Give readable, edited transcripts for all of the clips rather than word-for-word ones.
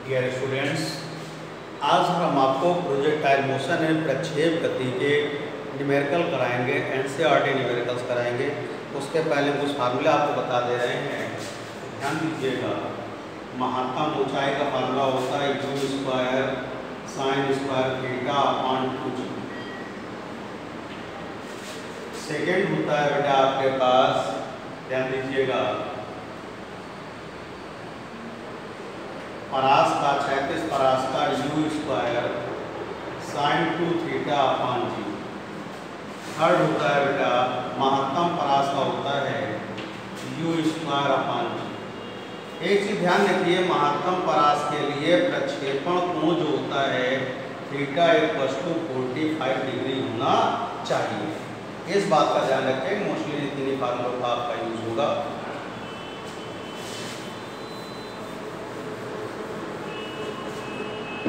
Dear students, आज हम आपको प्रोजेक्टाइल मोशन एंड प्रक्षेप गति के न्यूमेरिकल कराएंगे, एनसीईआरटी न्यूमेरिकल्स कराएंगे। उसके पहले कुछ फार्मूले आपको बता दे रहे हैं, ध्यान दीजिएगा। महत्तम ऊंचाई का फार्मूला होता है u square sine square theta upon 2g। Second होता है बेटा आपके पास, ध्यान दीजिएगा, परास का क्षैतिज परास का u square sine 2 theta upon g। Third होता है बेटा महत्तम परास का होता है u स्क्वायर अपॉन g। एक चीज ध्यान रखिए, महत्तम परास के लिए प्रक्षेपण कोण जो होता है थीटा = 45 डिग्री होना चाहिए। इस बात का ध्यान रखें, मोस्टली इतनी फार्मूलों का आपका यूज होगा।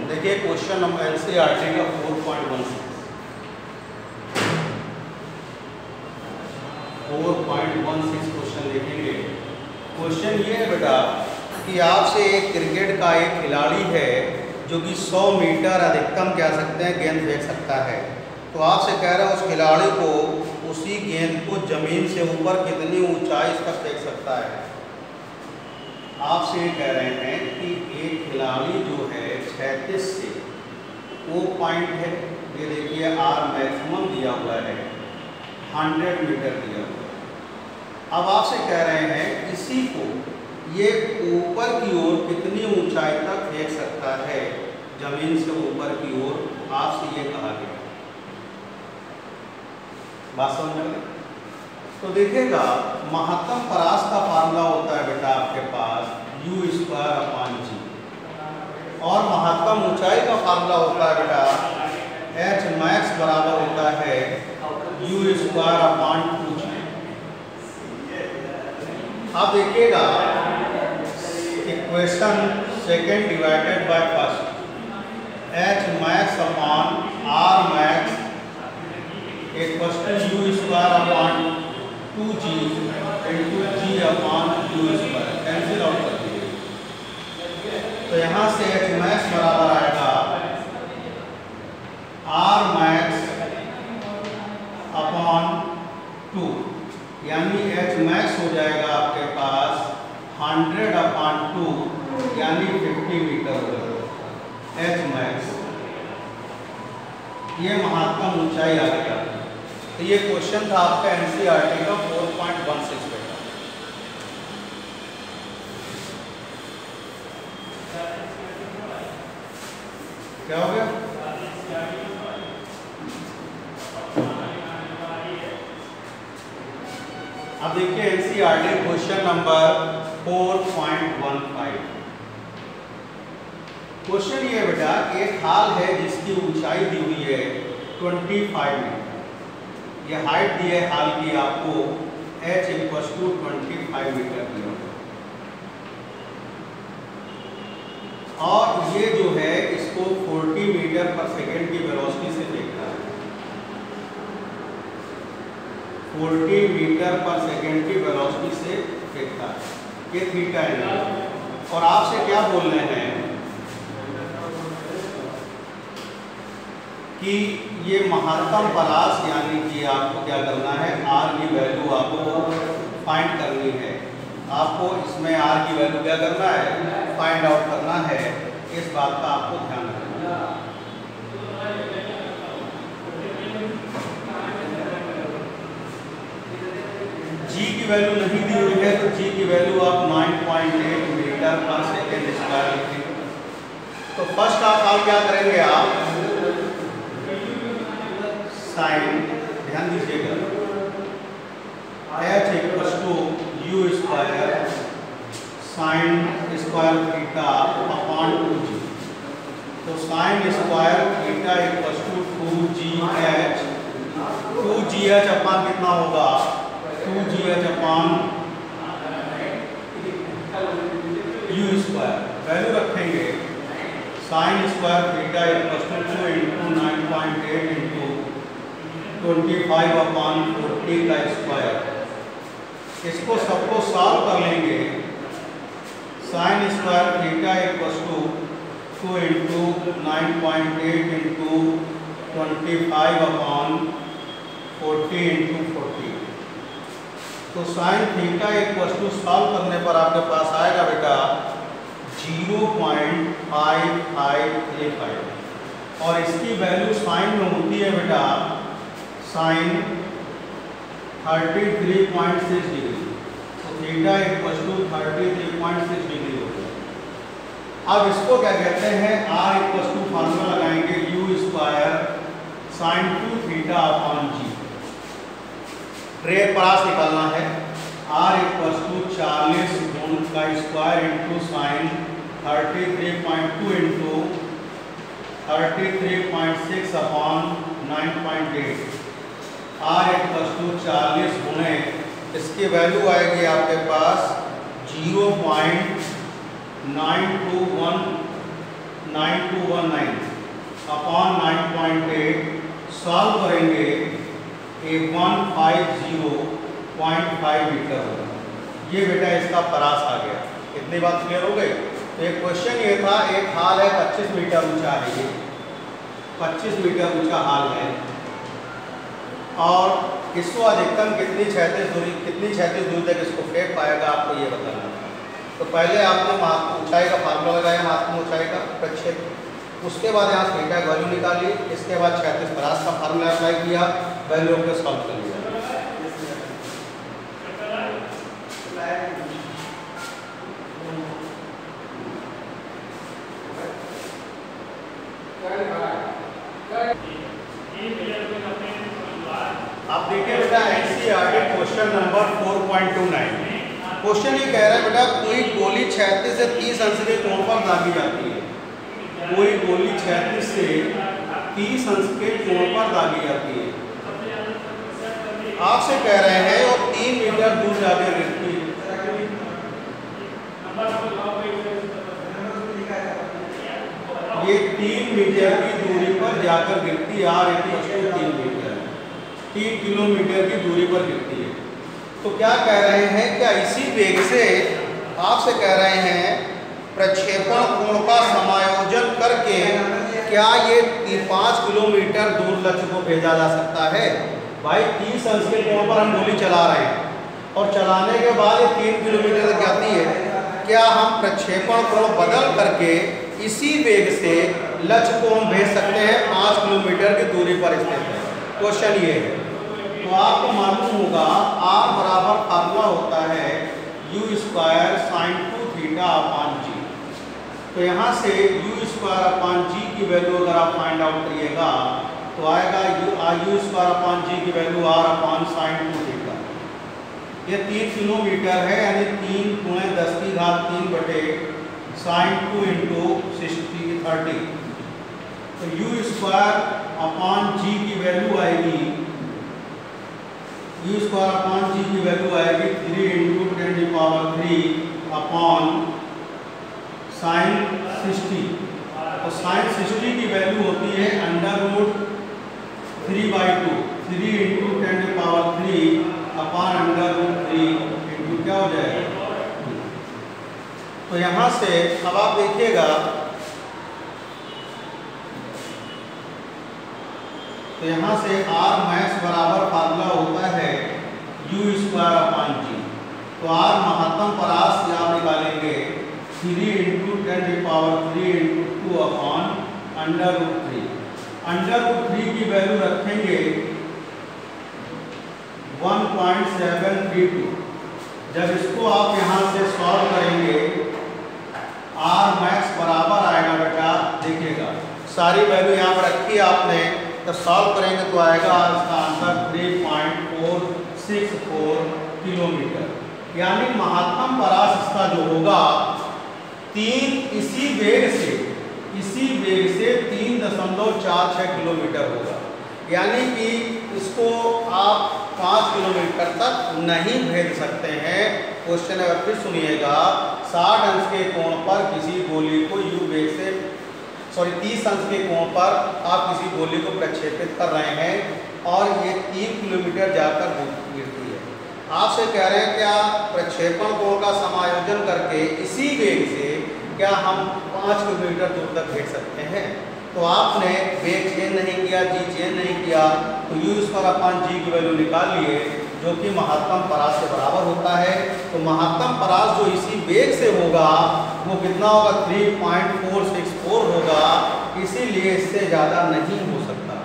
देखिए क्वेश्चन नंबर एनसीईआरटी का 4.16 क्वेश्चन देखेंगे। क्वेश्चन ये है बेटा कि आपसे एक क्रिकेट का एक खिलाड़ी है जो कि 100 मीटर अधिकतम कह सकते हैं गेंद फेंक सकता है। तो आपसे कह रहा है उस खिलाड़ी को उसी गेंद को जमीन से ऊपर कितनी ऊंचाई तक फेंक सकता है। आपसे ये कह रहे हैं कि एक खिलाड़ी जो है क्षैतिज से वो पॉइंट है, ये देखिए आर मैक्सिमम दिया हुआ है, 100 मीटर दिया हुआ है। अब आपसे कह रहे हैं इसी को ये ऊपर की ओर कितनी ऊंचाई तक फेंक सकता है, जमीन से ऊपर की ओर, आपसे ये कहा गया। बात समझ में? तो देखिएगा महत्तम परास का फार्मूला होता है बेटा आपके पास u स्क्वायर अपॉन g, और महत्तम ऊंचाई का फार्मूला होता है बेटा h मैक्स बराबर होता है u स्क्वायर अपॉन 2g। अब देखिएगा equation second divided by first, h max upon r max = u square upon 2g into g upon u square, cancel out कर दीजिए। तो यहाँ से h मैक्स बराबर आएगा r मैक्स अपॉन 2, यानी h मैक्स हो जाएगा आपके पास 100 अपॉन 2 यानी 50 मीटर हो जाएगा h मैक्स। ये महत्तम ऊंचाई आ गया। तो ये क्वेश्चन था आपका एनसीईआरटी का 4.16 पे। क्या हो गया? अब देखिए एनसीईआरटी क्वेश्चन नंबर 4.15। क्वेश्चन ये बेटा एक हाल है जिसकी ऊंचाई दी हुई है 25 मीटर। ये हाइट दी है हाल की आपको h = 25 मीटर दी है, और ये जो है इसको 40 मीटर पर सेकेंड की वेलोसिटी से देखता है। 40 मीटर पर सेकेंड की वेलोसिटी से देखता है, ये थीटा है। और आपसे क्या बोल रहे हैं कि ये महत्तम परास, यानी कि आपको क्या करना है, r की वैल्यू आपको फाइंड करनी है। आपको इसमें r की वैल्यू क्या करना है, फाइंड आउट करना है। इस बात का आपको ध्यान रखना है। g की वैल्यू नहीं दी हुई है, तो g की वैल्यू आप 9.8 मीटर पर सेकेंड स्क्वायर लिखेंगे। तो फर्स्ट ऑफ ऑल क्या करेंगे आप, साइन, ध्यान दीजिएगा, h = u square sine square theta upon 2g। तो sign square theta = 2gh। 2gh upon कितना होगा, 2gh upon u square. Value रखेंगे sine square theta = 2 into 9.8 into 25 upon 40 का स्क्वायर। इसको सबको सॉल्व कर लेंगे। Sine square theta = 2 into 9.8 into 25/40 into 40। तो sine theta equal to solve करने पर आपके पास आएगा बेटा 0.5535 और इसकी वैल्यू साइन में होती है बेटा साइन 33.6 डिग्री। तो थीटा इक्वल टू 33.6 डिग्री हो गया। अब इसको क्या कहते हैं, आर इक्वल टू फार्मूला लगाएंगे U square sine 2 theta upon G. रेट पास निकालना है, आर इक्वल टू 40 गुण का square into sine 33.2 into 33.6 upon 9.8। R equal to 40 गुणे इसकी वैल्यू आएगी आपके पास 0.9219 अपॉन 9.8। सॉल्व करेंगे 150.5 मीटर होगा। ये बेटा इसका परास आ गया। इतनी बात क्लियर हो गई। तो एक क्वेश्चन ये था, एक हाल है 25 मीटर ऊंचा है, ये 25 मीटर ऊंचा हाल है और इसको अधिकतम कितनी क्षैतिज दूरी तक इसको फेंक पाएगा, आपको ये बताना है। तो पहले आपने ऊंचाई का फार्मूला लगाया, महत्तम ऊंचाई का प्रक्षेप, उसके बाद यहाँ थीटा की वैल्यू निकाली, इसके बाद क्षैतिज परास का फार्मूला अप्लाई किया, वैल्यू को सॉल्व कर लिया। आप देखिए बेटा एनसीईआरटी क्वेश्चन नंबर 4.29। क्वेश्चन ये कह रहा है बेटा कोई गोली क्षैतिज से 30 अंश के कोण पर दागी जाती है। कोई गोली क्षैतिज से 30 अंश के कोण पर दागी जाती है, आपसे कह रहे हैं और 3 मीटर दूर जाकर गिरती है। ये 3 मीटर की दूरी पर जाकर गिरती है, are equal to 3 metre, 3 kilometre की दूरी पर गिरती है। तो क्या कह रहे हैं, क्या इसी वेग से आपसे कह रहे हैं प्रक्षेपण कोण का समायोजन करके क्या ये 5 किलोमीटर दूर लक्ष्य को भेजा जा सकता है। भाई 30 अंश के कोण पर हम गोली चला रहे हैं और चलाने के बाद ये 3 किलोमीटर तक जाती है। क्या हम प्रक्षेपण कोण बदल करके इसी वेग से लक्ष्य को हम भेज सकते हैं 5 किलोमीटर की दूरी पर स्थित है। क्वेश्चन ये है। तो आपको मालूम होगा आर बराबर फार्मूला होता है U square sine 2 theta upon G. तो यहाँ से यू स्क्वायर अपॉन जी की वैल्यू अगर आप फाइंड आउट करिएगा तो आएगा यू स्क्वायर अपॉन जी की value r upon sine 2 theta. ये 3 किलोमीटर है, यानी 3 गुणे 10 की घात 3 बटे साइन 2 इंटू 30। तो यू स्क्वायर अपॉन जी की वैल्यू आएगी, यू स्क्वायर अपॉन जी की वैल्यू आएगी 3 इंटू 10³ अपॉन साइन 60। तो साइन 60 की वैल्यू होती है √3/2, 3 इंटू 10³ अपॉन √3 इंटू क्या हो जाएगा। तो यहाँ से अब आप देखिएगा, तो यहाँ से आर मैक्स बराबर फार्मूला होता है यू स्क्वायर अपॉन जी। तो आर महत्तम परास आप निकालेंगे 3 इंटू 10³ इंटू 2 अपॉन √3। √3 की वैल्यू रखेंगे 1.732। जब इसको आप यहाँ से सॉल्व करेंगे आर मैक्स बराबर आएगा बेटा, देखिएगा सारी वैल्यू यहाँ पर रखी आपने, तो सॉल्व करेंगे तो आएगा इसका आंसर 3.464 किलोमीटर। यानी महत्तम परास इसका जो होगा 3 इसी वेग से 3.46 किलोमीटर होगा। यानी कि इसको आप 5 किलोमीटर तक नहीं भेज सकते हैं। क्वेश्चन अगर फिर सुनिएगा, 60 अंश के कोण पर किसी गोली को यू वेग से 30 अंश के कोण पर आप किसी गोली को प्रक्षेपित कर रहे हैं और ये 3 किलोमीटर जाकर गिरती है। आपसे कह रहे हैं क्या प्रक्षेपण कोण का समायोजन करके इसी वेग से क्या हम 5 किलोमीटर दूर तक भेज सकते हैं? तो आपने वेग चेंज नहीं किया, जी चेंज नहीं किया, तो u²/g की वैल्यू निकाल लिए जो कि महत्तम परास के बराबर होता है। तो महत्तम परास जो इसी वेग से होगा वो कितना होगा? 3.464 होगा। इसीलिए इससे ज़्यादा नहीं हो सकता,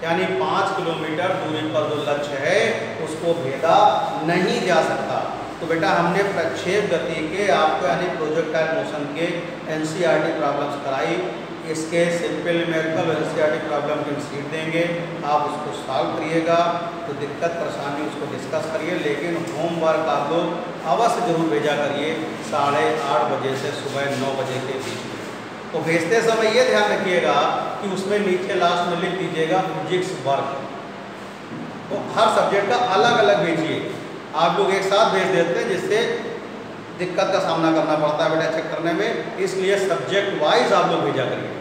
यानी 5 किलोमीटर दूरी पर जो लक्ष्य है उसको भेदा नहीं जा सकता। तो बेटा हमने प्रक्षेप गति के आपको यानी प्रोजेक्टाइल मोशन के एनसीईआरटी प्रॉब्लम्स कराई। इसके सिंपल न्यूमेरिकल एनसीईआरटी प्रॉब्लम की सीट देंगे, आप उसको सॉल्व करिएगा। तो दिक्कत परेशानी उसको डिस्कस करिए, लेकिन होमवर्क आप लोग अवश्य जरूर भेजा करिए 8:30 बजे से सुबह 9 बजे के बीच में। तो भेजते समय ये ध्यान रखिएगा कि उसमें नीचे लास्ट में लिख दीजिएगा फिजिक्स वर्क। तो हर सब्जेक्ट का अलग अलग भेजिए, आप लोग एक साथ भेज देते हैं जिससे दिक्कत का सामना करना पड़ता है बेटा चेक करने में, इसलिए सब्जेक्ट वाइज आप लोग भेजा करिए।